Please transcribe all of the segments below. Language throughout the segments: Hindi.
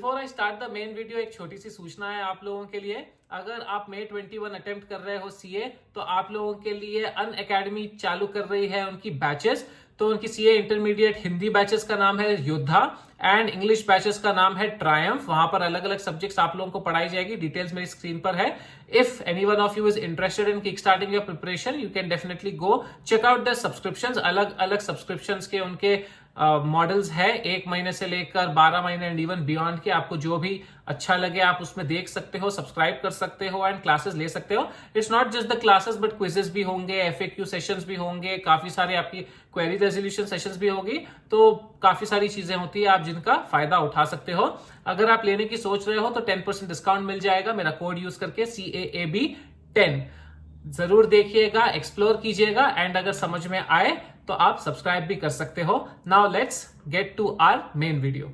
Before I start the main video एक छोटी सी सूचना है आप लोगों के लिए। अगर आप May 21 अटेम्प्ट कर रहे हो सीए तो आप लोगों के लिए अन अकेडमी चालू कर रही है उनकी बैचेस। तो उनकी सीए इंटरमीडिएट हिंदी बैचेस का नाम है योद्धा एंड इंग्लिश बैचेस का नाम है ट्रायम्फ। वहां पर अलग अलग सब्जेक्ट्स आप लोगों को पढ़ाई जाएगी। डिटेल्स मेरी स्क्रीन पर है। If any one of you is interested in kick starting your preparation you can definitely go check out the subscriptions. अलग अलग सब्सक्रिप्शंस के उनके मॉडल्स है, 1 महीने से लेकर 12 महीने एंड इवन बियॉन्ड के। आपको जो भी अच्छा लगे आप उसमें देख सकते हो, सब्सक्राइब कर सकते हो एंड क्लासेस ले सकते हो। It's not just the classes but quizzes भी होंगे, एफएक्यू सेशंस भी होंगे, काफी सारे आपकी क्वेरी रेजोल्यूशन सेशंस भी होगी। तो काफी सारी चीजें होती है आप जिनका फायदा उठा सकते हो। अगर आप लेने की सोच रहे हो तो 10% डिस्काउंट मिल जाएगा मेरा कोड यूज करके CAAB10। जरूर देखिएगा, एक्सप्लोर कीजिएगा एंड अगर समझ में आए तो आप सब्सक्राइब भी कर सकते हो। Now let's get to our main video.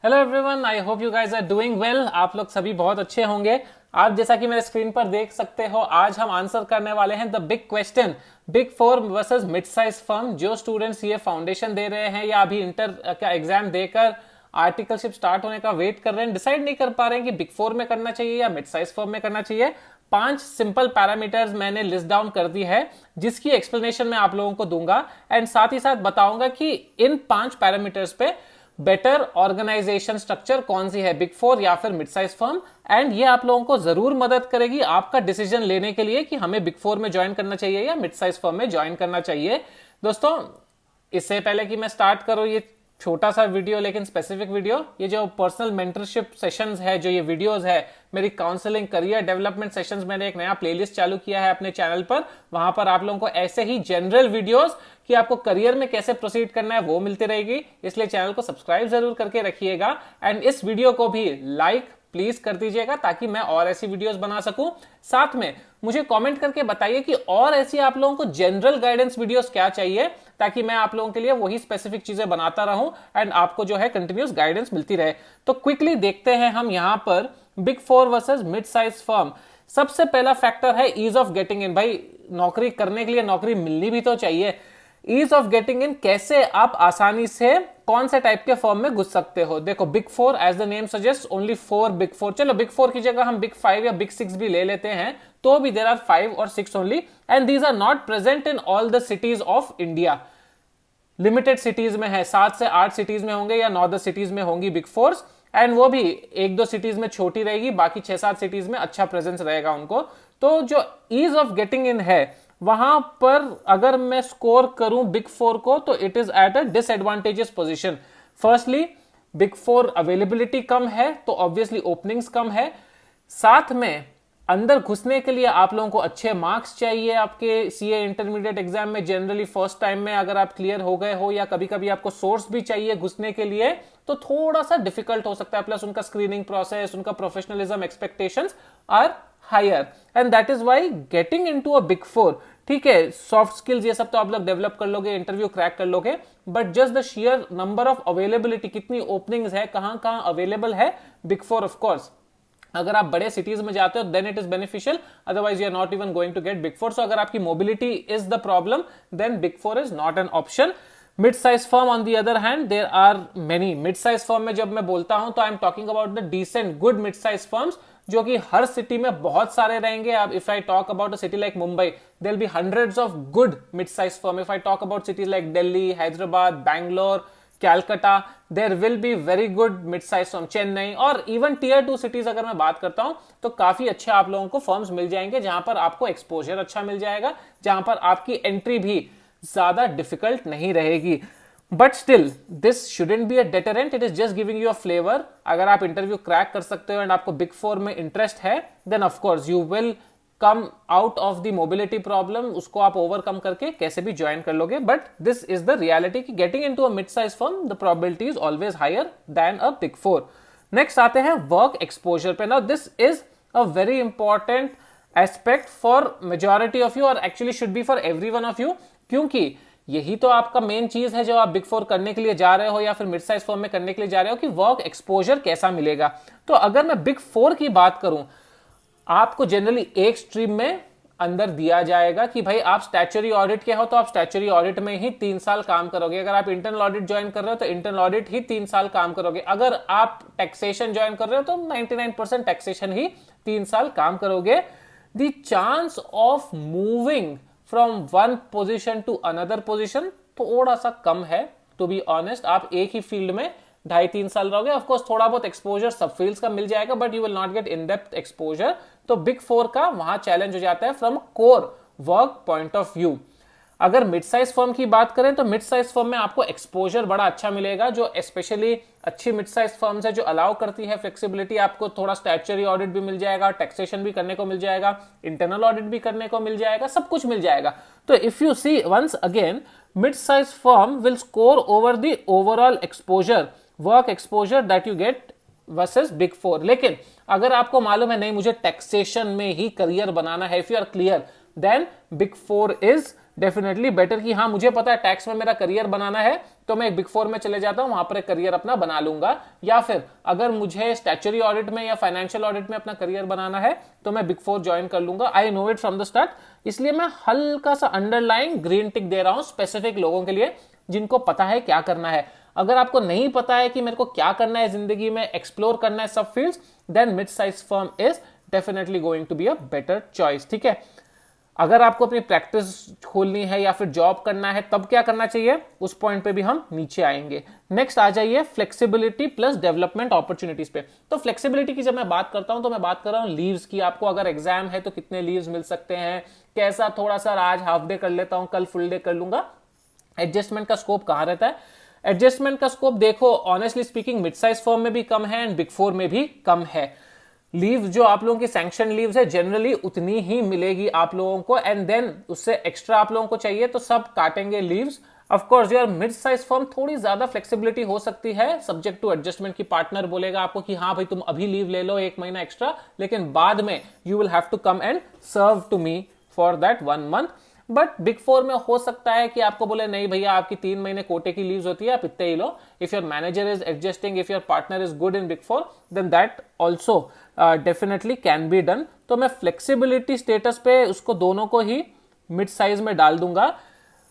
Hello everyone, I hope you guys are doing well. आप लोग सभी बहुत अच्छे होंगे। आप जैसा कि मेरे स्क्रीन पर देख सकते हो आज हम आंसर करने वाले हैं the big question, big four versus mid size firm. जो स्टूडेंट्स ये फाउंडेशन दे रहे हैं या अभी इंटर का एग्जाम देकर आर्टिकलशिप स्टार्ट होने का वेट कर रहे हैं, डिसाइड नहीं कर पा रहे हैं कि बिग फोर में करना चाहिए या मिड साइज फर्म में करना चाहिए। 5 सिंपल पैरामीटर्स मैंने लिस्ट डाउन कर दी है जिसकी एक्सप्लेनेशन मैं आप लोगों को दूंगा एंड साथ ही साथ बताऊंगा कि इन 5 पैरामीटर्स पे बेटर ऑर्गेनाइजेशन स्ट्रक्चर कौन सी है, बिग फोर या फिर मिड साइज फर्म। एंड ये आप लोगों को जरूर मदद करेगी आपका डिसीजन लेने के लिए कि हमें बिग फोर में ज्वाइन करना चाहिए या मिड साइज फर्म में ज्वाइन करना चाहिए। दोस्तों, इससे पहले कि मैं स्टार्ट करूं ये छोटा सा वीडियो लेकिन स्पेसिफिक वीडियो, ये जो पर्सनल मेंटरशिप सेशंस है, जो ये वीडियोस है, मेरी काउंसलिंग करियर डेवलपमेंट सेशंस, मैंने एक नया प्लेलिस्ट चालू किया है अपने चैनल पर। वहां पर आप लोगों को ऐसे ही जनरल वीडियोस कि आपको करियर में कैसे प्रोसीड करना है वो मिलती रहेगी। इसलिए चैनल को सब्सक्राइब जरूर करके रखिएगा एंड इस वीडियो को भी लाइक प्लीज कर दीजिएगा ताकि मैं और ऐसी वीडियोस बना सकूं। साथ में मुझे कमेंट करके बताइए कि और ऐसी आप लोगों को जनरल गाइडेंस वीडियोस क्या चाहिए ताकि मैं आप लोगों के लिए वही स्पेसिफिक चीजें बनाता रहूं एंड आपको जो है कंटिन्यूस गाइडेंस मिलती रहे। तो क्विकली देखते हैं हम यहां पर big four versus mid size firm. सबसे पहला फैक्टर है ईज ऑफ गेटिंग इन। भाई, नौकरी करने के लिए नौकरी मिलनी भी तो चाहिए। ईज ऑफ गेटिंग इन, कैसे आप आसानी से कौन से टाइप के फर्म में घुस सकते हो। देखो, big four as the name suggest only 4 big four. चलो बिग फोर की जगह हम बिग 5 या बिग 6 भी ले लेते हैं तो भी देयर आर 5 और 6 only and these are not present in all the cities of India. Limited cities में है, 7 से 8 सिटीज में होंगे या 9-10 सिटीज में होंगी बिग फोर्स एंड वो भी 1-2 सिटीज में छोटी रहेगी, बाकी 6-7 सिटीज में अच्छा प्रेजेंस रहेगा उनको। तो जो ईज ऑफ गेटिंग इन है वहां पर अगर मैं स्कोर करूं बिग फोर को तो it is at a disadvantages position. Firstly, big four availability कम है तो ऑब्वियसली ओपनिंग्स कम है। साथ में अंदर घुसने के लिए आप लोगों को अच्छे मार्क्स चाहिए। आपके सीए इंटरमीडिएट एग्जाम में जनरली फर्स्ट टाइम में अगर आप क्लियर हो गए हो या कभी कभी आपको सोर्स भी चाहिए घुसने के लिए तो थोड़ा सा डिफिकल्ट हो सकता है। प्लस उनका स्क्रीनिंग प्रोसेस, उनका professionalism expectations are higher and that is why getting into a big four, ठीक है, सॉफ्ट स्किल्स ये सब तो आप लोग डेवलप कर लोगे, इंटरव्यू क्रैक कर लोगे, but just the share number of availability, कितनी ओपनिंग्स है, कहां कहां अवेलेबल है बिग फोर। ऑफ कोर्स अगर आप बड़े सिटीज में जाते हो then it is beneficial, otherwise you are not even going to get big four. So अगर आपकी mobility is the problem then big four is not an option. Mid size firm on the other hand there are many. Mid size firm में जब मैं बोलता हूं तो I am talking about the decent good mid size firms जो कि हर सिटी में बहुत सारे रहेंगे। अब if I talk about a city like Mumbai there will be hundreds of good mid size firm. If I talk about cities like Delhi, Hyderabad, Bangalore, Calcutta, there will be very good mid size firm. Chennai और इवन टियर 2 सिटीज अगर मैं बात करता हूं तो काफी अच्छे आप लोगों को फर्म्स मिल जाएंगे जहां पर आपको एक्सपोजर अच्छा मिल जाएगा, जहां पर आपकी एंट्री भी ज्यादा डिफिकल्ट नहीं रहेगी। But still this shouldn't be a deterrent, it is just giving you a flavour. अगर आप इंटरव्यू क्रैक कर सकते हो एंड आपको बिग फोर में इंटरेस्ट है then of course you will come out of the mobility problem. उसको आप ओवरकम करके कैसे भी ज्वाइन कर लोगे। But this is the reality कि getting into a mid size firm the probability is always higher then a big four. Next आते हैं वर्क एक्सपोजर पे। Now this is a very important aspect for majority of you और actually should be for every one of you, क्योंकि यही तो आपका मेन चीज है जो आप बिग फोर करने के लिए जा रहे हो या फिर मिड साइज फर्म में करने के लिए जा रहे हो कि वर्क एक्सपोजर कैसा मिलेगा। तो अगर मैं बिग फोर की बात करूं, आपको जनरली एक स्ट्रीम में अंदर दिया जाएगा कि भाई आप स्टैच्यूटरी ऑडिट के हो तो आप स्टैच्यूटरी ऑडिट में ही 3 साल काम करोगे, अगर आप इंटरनल ऑडिट ज्वाइन कर रहे हो तो इंटरनल ऑडिट ही 3 साल काम करोगे, अगर आप टैक्सेशन ज्वाइन कर रहे हो तो 99% टैक्सेशन ही 3 साल काम करोगे। The chance of moving from one position to another position थोड़ा सा कम है, टू बी ऑनेस्ट। आप एक ही फील्ड में 2.5-3 साल रहोगे। ऑफ कोर्स थोड़ा बहुत एक्सपोजर सब फील्ड्स का मिल जाएगा, but you will not get in depth exposure. तो बिग 4 का वहां चैलेंज हो जाता है from core work point of view. अगर मिड साइज फर्म की बात करें तो मिड साइज फर्म में आपको एक्सपोजर बड़ा अच्छा मिलेगा, जो स्पेशली अच्छी मिड साइज फर्म्स है जो अलाउ करती है फ्लेक्सिबिलिटी। आपको थोड़ा स्टैच्यूटरी ऑडिट भी मिल जाएगा, टैक्सेशन भी करने को मिल जाएगा, इंटरनल ऑडिट भी करने को मिल जाएगा, सब कुछ मिल जाएगा। तो if you see once again, mid size firm will score over the overall exposure, work exposure that you get versus big 4। लेकिन अगर आपको मालूम है नहीं मुझे टैक्सेशन में ही करियर बनाना है, if you are clear, then big 4 is definitely better कि हाँ मुझे पता है टैक्स में मेरा करियर बनाना है तो मैं एक बिग 4 में चले जाता हूं, वहां पर एक करियर अपना बना लूंगा। या फिर अगर मुझे स्टैच्यूटरी ऑडिट में या फाइनेंशियल ऑडिट में अपना करियर बनाना है तो मैं बिग 4 ज्वाइन कर लूंगा। I know it from the start, इसलिए मैं हल्का सा अंडरलाइन ग्रीन टिक दे रहा हूं स्पेसिफिक लोगों के लिए जिनको पता है क्या करना है। अगर आपको नहीं पता है कि मेरे को क्या करना है जिंदगी में, एक्सप्लोर करना है सब fields, then mid size firm is definitely going to be a better choice. ठीक है, अगर आपको अपनी प्रैक्टिस खोलनी है या फिर जॉब करना है तब क्या करना चाहिए, उस पॉइंट पे भी हम नीचे आएंगे। नेक्स्ट आ जाइए फ्लेक्सिबिलिटी प्लस डेवलपमेंट अपॉर्चुनिटीज पे। तो फ्लेक्सिबिलिटी की जब मैं बात करता हूं तो मैं बात कर रहा हूं लीव्स की। आपको अगर एग्जाम है तो कितने लीव्स मिल सकते हैं, कैसा थोड़ा सा आज हाफ डे कर लेता हूं कल फुल डे कर लूंगा। एडजस्टमेंट का स्कोप कहां रहता है, एडजस्टमेंट का स्कोप देखो honestly speaking mid size firm में भी कम है एंड बिग 4 में भी कम है। लीव जो आप लोगों की सैंक्शन लीव्स है जनरली उतनी ही मिलेगी आप लोगों को, एंड देन उससे एक्स्ट्रा आप लोगों को चाहिए तो सब काटेंगे leaves. Of course your mid size firm थोड़ी ज्यादा फ्लेक्सिबिलिटी हो सकती है सब्जेक्ट टू एडजस्टमेंट की पार्टनर बोलेगा आपको कि हाँ भाई तुम अभी लीव ले लो 1 महीना एक्स्ट्रा, लेकिन बाद में you will have to come and serve to me for that 1 month. But big 4 में हो सकता है कि आपको बोले नहीं भैया आपकी 3 महीने कोटे की लीव्स होती है, आप इतने ही लो। If your manager is adjusting, if your partner is good in big 4, then that also definitely can be done. तो मैं फ्लेक्सिबिलिटी स्टेटस पे उसको दोनों को ही मिड साइज में डाल दूंगा,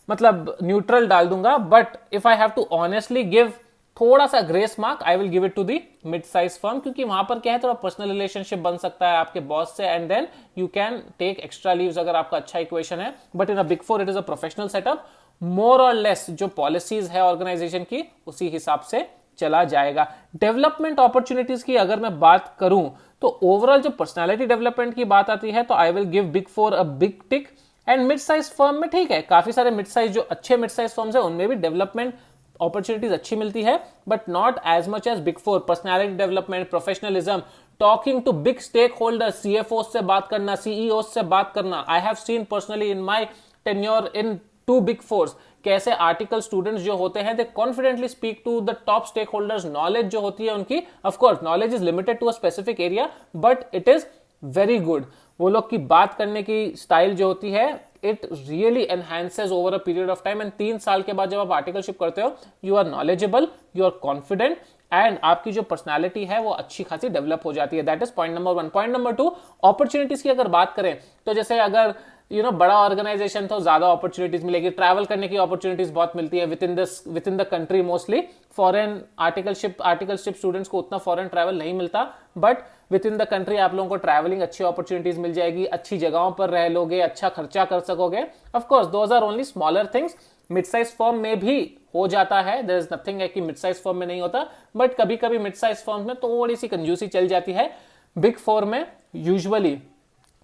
मतलब न्यूट्रल डाल दूंगा। But if I have to honestly give थोड़ा सा grace mark, I will give it to the mid size firm, क्योंकि वहां पर क्या है थोड़ा पर्सनल रिलेशनशिप बन सकता है आपके बॉस से, and then you can take extra leaves अगर आपका अच्छा इक्वेशन है। But in a big 4 it is a professional setup, more or less जो पॉलिसीज है ऑर्गेनाइजेशन की उसी हिसाब से चला जाएगा। डेवलपमेंट अपॉर्चुनिटीज की अगर मैं बात करूं तो ओवरऑल जो पर्सनैलिटी डेवलपमेंट की बात आती है तो I will give big 4 a big tick. And mid size firm में ठीक है, काफी सारे मिड साइज जो अच्छे मिड साइज फर्म्स है उनमें भी डेवलपमेंट अपॉर्चुनिटीज अच्छी मिलती है, but not as much as big 4। Personality development, professionalism, talking to big stakeholder, CFO से बात करना, सीईओ से बात करना। I have seen personally in my tenure in 2 big 4 कैसे आर्टिकल स्टूडेंट्स जो होते हैं they confidently speak to the top stakeholders. Knowledge जो होती है उनकी, of course knowledge is limited to a specific area, but it is very good. वो लोग की बात करने की स्टाइल जो होती है it really enhances over a period of time. And 3 साल के बाद जब आप आर्टिकलशिप करते हो you are knowledgeable, you are confident, and आपकी जो पर्सनालिटी है वो अच्छी खासी डेवलप हो जाती है। That is point number 1। Point number 2, opportunities की अगर बात करें तो जैसे अगर बड़ा ऑर्गेनाइजेशन तो ज्यादा अपॉर्चुनिटीज मिलेगी, ट्रैवल करने की अपॉर्चुनिटीज बहुत मिलती है with in the country. Mostly foreign articleship students को उतना फॉरेन ट्रैवल नहीं मिलता, but with in the country आप लोगों को ट्रैवलिंग अच्छी अपॉर्चुनिटीज मिल जाएगी, अच्छी जगहों पर रह लोगे, अच्छा खर्चा कर सकोगे। Of course those are only smaller things. Mid size firm में भी हो जाता है, देयर इज नथिंग है कि मिड साइज फर्म में नहीं होता, बट कभी कभी मिड साइज फर्म में थोड़ी सी कंजूसी चल जाती है। बिग 4 में यूजुअली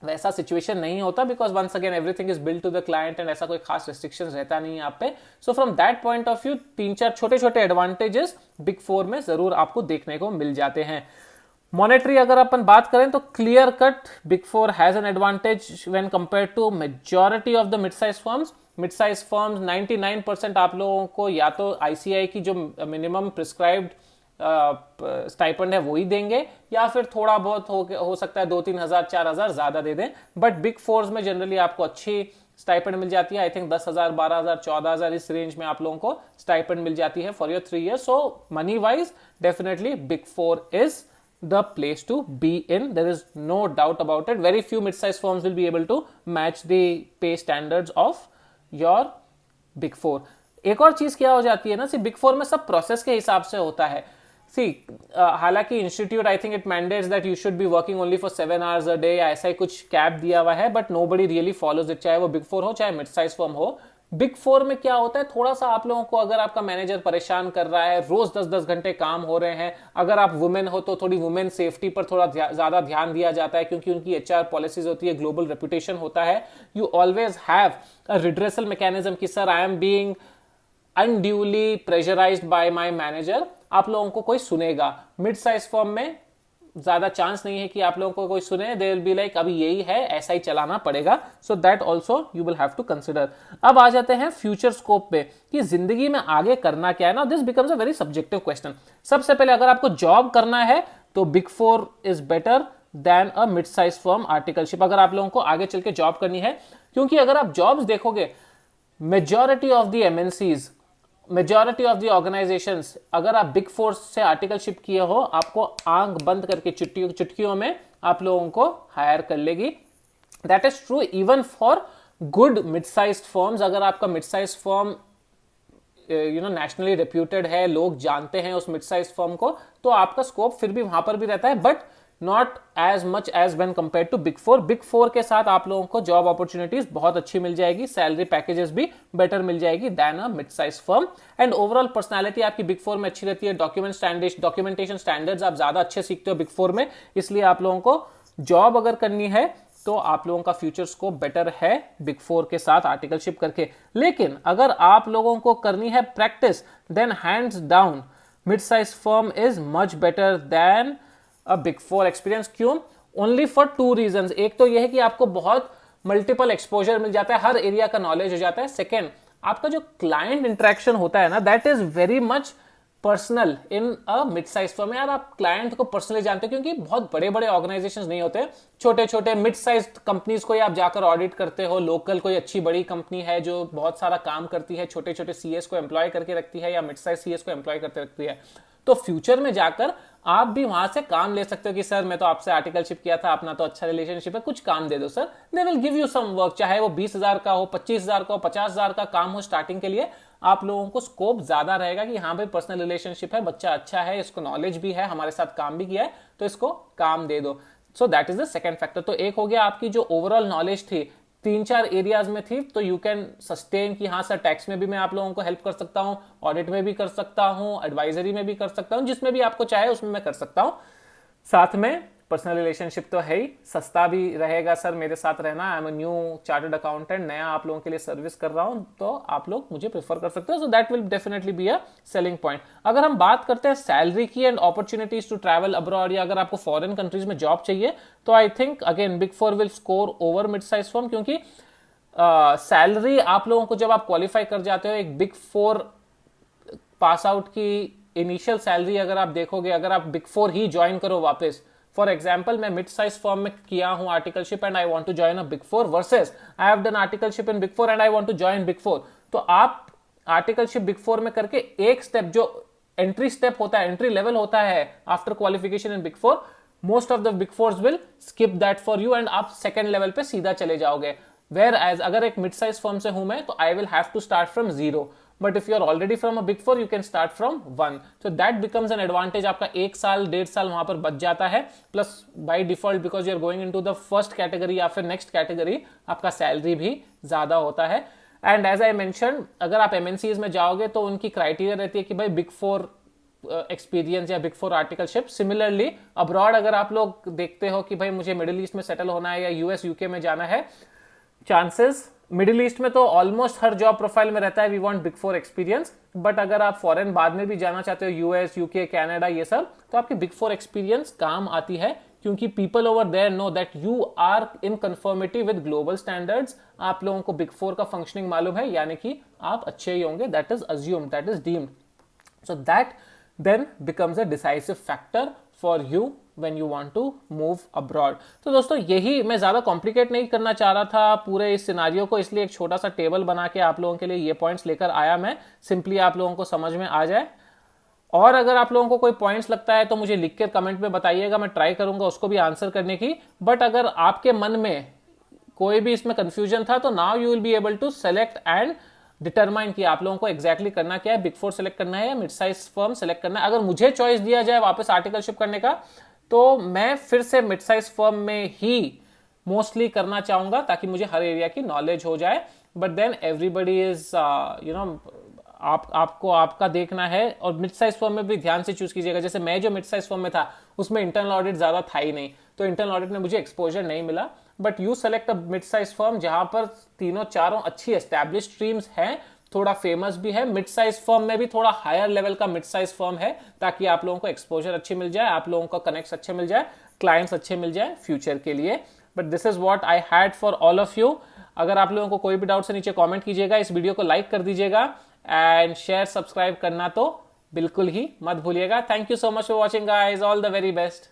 वैसा सिचुएशन नहीं होता, because once again everything is build to the client and ऐसा कोई खास रेस्ट्रिक्शंस रहता नहीं है आप पे। So from that point of view 3-4 छोटे छोटे एडवांटेजेस बिग 4 में जरूर आपको देखने को मिल जाते हैं। मॉनेटरी अगर अपन बात करें तो clear cut big 4 has an advantage when compared to majority of the mid size firms. Mid size firms 99% आप लोगों को या तो आईसीआई की जो मिनिमम प्रिस्क्राइब्ड स्टाइपेंड है वो ही देंगे, या फिर थोड़ा बहुत हो सकता है 2-3 हजार 4 हजार ज्यादा दे दें। बट बिग 4 में जनरली आपको अच्छी स्टाइपेंड मिल जाती है। आई थिंक 10,000, 12,000, 14,000 इस रेंज में आप लोगों को स्टाइपेंड मिल जाती है for your 3 years। So money wise definitely big 4 is the place to be in. There is no doubt about it. Very few mid-sized firms will be able to match the pay standards of your Big Four. एक और चीज क्या हो जाती है ना, सी Big Four में सब प्रोसेस के हिसाब से होता है. सी हालांकि institute I think it mandates that you should be working only for 7 hours a day, ऐसा ही कुछ कैप दिया हुआ है, but nobody really follows it, चाहे वो Big Four हो चाहे मिड साइज फर्म हो. Big Four में क्या होता है, थोड़ा सा आप लोगों को, अगर आपका मैनेजर परेशान कर रहा है, रोज 10-10 घंटे काम हो रहे हैं, अगर आप वुमेन हो तो थोड़ी वुमेन सेफ्टी पर थोड़ा ज्यादा ध्यान दिया जाता है, क्योंकि उनकी एचआर पॉलिसीज होती है, ग्लोबल रेपुटेशन होता है. You always have a redressal mechanism कि sir I am being unduly pressurised by my manager, आप लोगों को कोई सुनेगा. मिड साइज फर्म में ज्यादा चांस नहीं है कि आप लोगों को कोई सुने. दे विल बी लाइक अभी यही है, ऐसा ही चलाना पड़ेगा. So that also you will have to consider. अब आ जाते हैं फ्यूचर स्कोप पे कि जिंदगी में आगे करना क्या है ना. This becomes a very subjective question. सबसे पहले अगर आपको जॉब करना है तो Big Four is better than a mid size firm articleship, अगर आप लोगों को आगे चल के जॉब करनी है. क्योंकि अगर आप जॉब्स देखोगे, majority of the MNCs, majority of the organisations, अगर आप Big Four से आर्टिकलशिप किए हो, आपको आंख बंद करके चुटकियों में आप लोगों को हायर कर लेगी. That is true even for good mid size firms. अगर आपका mid size firm nationally reputed है, लोग जानते हैं उस मिड साइज फर्म को, तो आपका स्कोप फिर भी वहां पर भी रहता है, but not as much as when compare to Big Four. Big Four के साथ आप लोगों को जॉब अपॉर्चुनिटीज बहुत अच्छी मिल जाएगी, सैलरी पैकेजेस भी बेटर मिल जाएगी then a mid size firm. And overall personality आपकी Big Four में अच्छी रहती है. डॉक्यूमेंटेशन स्टैंडर्ड्स आप ज्यादा अच्छे सीखते हो Big Four में, इसलिए आप लोगों को जॉब अगर करनी है तो आप लोगों का फ्यूचर स्कोप बेटर है Big Four के साथ आर्टिकलशिप करके. लेकिन अगर आप लोगों को करनी है practice, then hands down mid size firm is much better than a Big Four experience. क्यों? Only for 2 reasons. एक तो यह है कि आपको बहुत मल्टीपल एक्सपोजर मिल जाता है, हर एरिया का नॉलेज हो जाता है. सेकेंड, आपका जो क्लाइंट इंटरेक्शन होता है ना, that is very much personal in a mid size firm. यार आप क्लाइंट को पर्सनली जानते हो, क्योंकि बहुत बड़े बड़े ऑर्गेनाइजेशंस नहीं होते, छोटे छोटे मिड साइज कंपनीज को आप जाकर ऑडिट करते हो. लोकल कोई अच्छी बड़ी कंपनी है जो बहुत सारा काम करती है, छोटे छोटे सीएस को एम्प्लॉय करके रखती है, या मिड साइज सीएस को एम्प्लॉय करके रखती है, तो फ्यूचर में जाकर आप भी वहां से काम ले सकते हो कि सर मैं तो आपसे आर्टिकलशिप किया था, अपना तो अच्छा रिलेशनशिप है, कुछ काम दे दो sir. They will give you some work, चाहे वो 20,000 का हो, 25,000 का हो, 50,000 का काम हो स्टार्टिंग के लिए. आप लोगों को स्कोप ज्यादा रहेगा कि हाँ भाई पर्सनल रिलेशनशिप है, बच्चा अच्छा है, इसको नॉलेज भी है, हमारे साथ काम भी किया है, तो इसको काम दे दो. So that is the second factor. तो एक हो गया आपकी जो ओवरऑल नॉलेज थी, 3-4 एरियाज में थी, तो यू कैन सस्टेन कि हाँ सर टैक्स में भी मैं आप लोगों को हेल्प कर सकता हूँ, ऑडिट में भी कर सकता हूँ, एडवाइजरी में भी कर सकता हूँ, जिसमें भी आपको चाहे उसमें मैं कर सकता हूँ. साथ में पर्सनल रिलेशनशिप तो है ही, सस्ता भी रहेगा सर मेरे साथ रहना. I am a new chartered accountant, नया आप लोगों के लिए सर्विस कर रहा हूं, तो आप लोग मुझे प्रेफर कर सकते हो. So that will definitely be a selling point. अगर हम बात करते हैं सैलरी की and opportunities to travel abroad, या अगर आपको फॉरेन कंट्रीज में जॉब चाहिए, तो I think again Big Four will score over mid size firm. क्योंकि सैलरी आप लोगों को जब आप क्वालिफाई कर जाते हो, एक Big Four पास आउट की इनिशियल सैलरी अगर आप देखोगे, अगर आप Big Four ही ज्वाइन करो वापस, फॉर एग्जाम्पल मैं मिड साइज फर्म में किया हूं articleship and I want to join a Big Four versus I have done articleship in Big Four and I want to join Big Four, तो आप आर्टिकलशिप Big Four में करके एक स्टेप जो एंट्री स्टेप होता है, एंट्री लेवल होता है after qualification in Big Four, most of the Big Fours will skip that for you and आप सेकेंड लेवल पे सीधा चले जाओगे. वेयर एज अगर एक मिड साइज फर्म से हूं मैं, तो I will have to start from 0. But if you are already from a Big Four, you can start from 1. So that becomes an advantage. आपका 1 साल 1.5 साल वहां पर बच जाता है. Plus by default because you are going into the first category या फिर next category, आपका सैलरी भी ज्यादा होता है. And as I mentioned, अगर आप MNCs में जाओगे तो उनकी क्राइटेरिया रहती है कि भाई Big Four एक्सपीरियंस या Big Four articleship. Similarly abroad अगर आप लोग देखते हो कि भाई मुझे मिडिल ईस्ट में सेटल होना है या यूएस यूके में जाना है, चांसेस मिडिल ईस्ट में तो ऑलमोस्ट हर जॉब प्रोफाइल में रहता है we want Big Four experience. But अगर आप फॉरेन बाद में भी जाना चाहते हो, यूएस यूके कनाडा ये सब, तो आपकी Big Four एक्सपीरियंस काम आती है, क्योंकि people over there know that you are in conformity with global standards. आप लोगों को Big Four का फंक्शनिंग मालूम है, यानी कि आप अच्छे ही होंगे. That is assumed, that is deemed. So that then becomes a decisive factor for you when you want to move abroad. तो दोस्तों यही, मैं ज्यादा कॉम्प्लिकेट नहीं करना चाह रहा था पूरे इस सिनारियो को, इसलिए एक छोटा सा टेबल बना के आप लोगों के लिए ये पॉइंट्स लेकर आया मैं, सिंपली आप लोगों को समझ में आ जाए. और अगर आप लोगों को कोई पॉइंट्स लगता है तो मुझे लिख कर कमेंट में बताइएगा, मैं ट्राई करूंगा उसको भी आंसर करने की। बट अगर आपके मन में कोई भी इसमें कंफ्यूजन था तो now you will be able to select and determine कि आप लोगों को एग्जैक्टली करना क्या है, बिग फोर सेलेक्ट करना है या मिड साइज फर्म सेलेक्ट करना है। अगर मुझे चॉइस दिया जाए वापस आर्टिकलशिप करने का तो मैं फिर से मिड साइज फर्म में ही मोस्टली करना चाहूंगा ताकि मुझे हर एरिया की नॉलेज हो जाए। बट देन एवरीबडी इज आपको आपका देखना है, और मिड साइज फर्म में भी ध्यान से चूज कीजिएगा। जैसे मैं जो मिड साइज फर्म में था उसमें इंटरनल ऑडिट ज्यादा था ही नहीं, तो इंटरनल ऑडिट में मुझे एक्सपोजर नहीं मिला। But you select a mid size firm जहां पर तीनों चारों अच्छी एस्टैब्लिश स्ट्रीम्स हैं, थोड़ा फेमस भी है, मिड साइज फर्म में भी थोड़ा हायर लेवल का मिड साइज फर्म है, ताकि आप लोगों को एक्सपोजर अच्छी मिल जाए, आप लोगों को कनेक्ट्स अच्छे मिल जाए, क्लाइंट्स अच्छे मिल जाए फ्यूचर के लिए। But this is what I had for all of you. अगर आप लोगों को कोई भी डाउट है नीचे कमेंट कीजिएगा, इस वीडियो को लाइक कर दीजिएगा एंड शेयर सब्सक्राइब करना तो बिल्कुल ही मत भूलिएगा। Thank you so much for watching guys, all the very best.